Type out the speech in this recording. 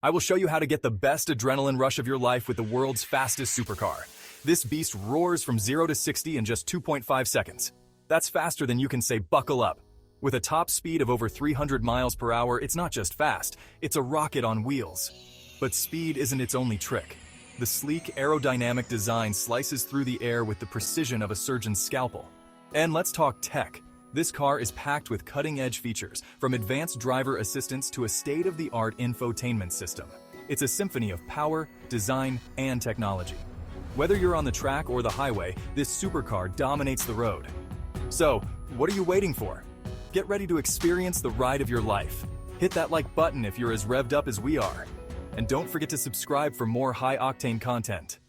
I will show you how to get the best adrenaline rush of your life with the world's fastest supercar. This beast roars from 0 to 60 in just 2.5 seconds. That's faster than you can say buckle up. With a top speed of over 300 miles per hour, it's not just fast, it's a rocket on wheels. But speed isn't its only trick. The sleek, aerodynamic design slices through the air with the precision of a surgeon's scalpel. And let's talk tech. This car is packed with cutting-edge features, from advanced driver assistance to a state-of-the-art infotainment system. It's a symphony of power, design, and technology. Whether you're on the track or the highway, this supercar dominates the road. So, what are you waiting for? Get ready to experience the ride of your life. Hit that like button if you're as revved up as we are. And don't forget to subscribe for more high-octane content.